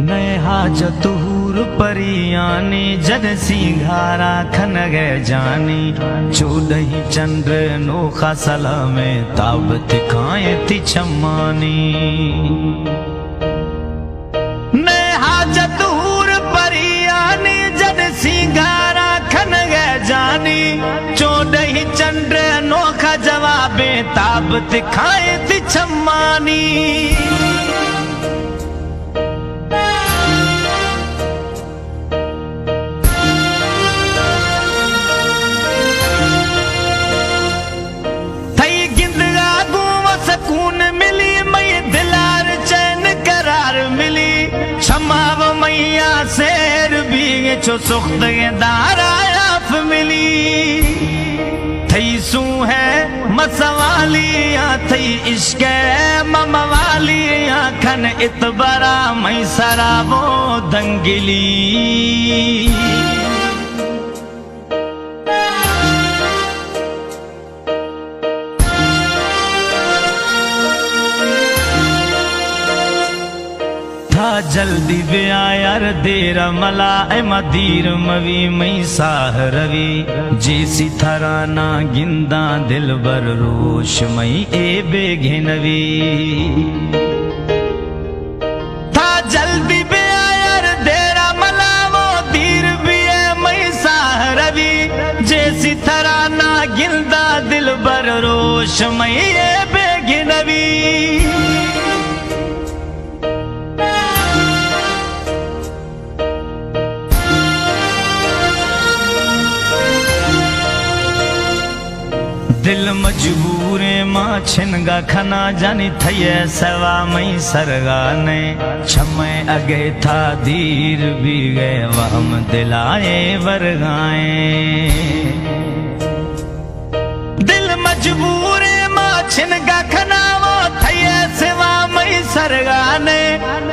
नए हाजत हूर परियानी जद सिंघारा खन गए जानी 14 चंद्र नोखा सलामे ताबत खाए ती चम्मानी। नए हाजत हूर परियानी जद सिंघारा खन गए जानी 14 चंद्र नोखा जवाबे ताबत खाए ती चम्मानी। मैया शेर भी छो सुख्त दाराफ मिली थई सू है मसवालिया थई इश्क ममवालिया खन इतबरा मई सराबो दंगिली। जल्दी ब्यायर देर मला मदीर मवी मई साह रवि जैसी थराना गिंदा दिल बर रोश मई ए बेघिनवी। था जल्दी ब्यायर देर मला वो दीर भी मई साह रवि जैसी थराना गिंदा दिल बर रोश मई ए बेघिनवी। दिल मजबूरे मां छिनगा खना जानी थये सवा मई सरगाने छमे अगे था दीर भी गए वाम दिलाए वरगाए। दिल मजबूरे मां छिनगा खना वो थये सवा मई सरगाने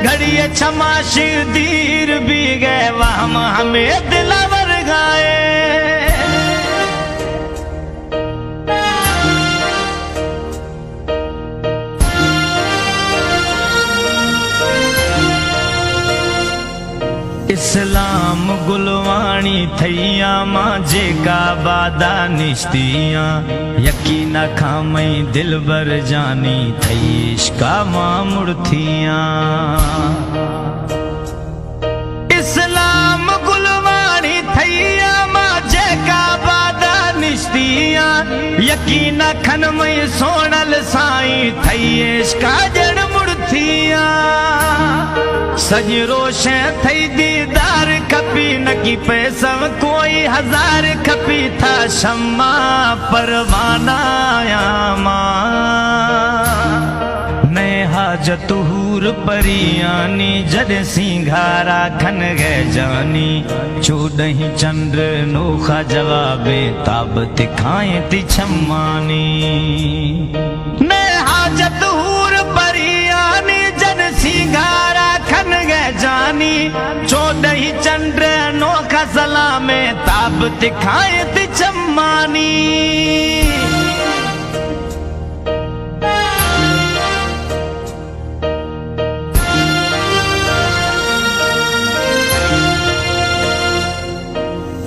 घड़िए छमाश दीर भी गए वाम हमें दिला वरगाए। इस्लाम गुलवाणी थैया मां जेका बादा निश्तिया यकीन खामई दिल बर जानी थई इश्का मां मुड़थिया। इस्लाम गुलवाणी थैया मां जेका बादा निश्तिया यकीन खन मई सोनल साईं थई इश्का जड़ मुड़थिया। सज रोशन थई दीदार खपी न की पैसा कोई हजार खपी था शम्मा परवाना मां। नए हाजत हूर परियानी जद सिंघारा खन गए जानी 14 चंद्र नोखा जवाबे ताबत खाए ती छम्मानी। नए हाजत हूर परियानी जद सिंघारा खन गए जानी 14 चंद्र नोखा सलामे ताबत खाए ती चम्मानी।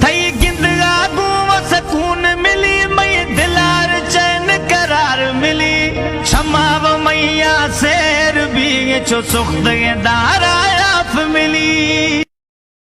थई गिंदगा गुव सकून मिली मई दिलार चैन करार मिली क्षमाव मैया शेर भी छो सुख्त दार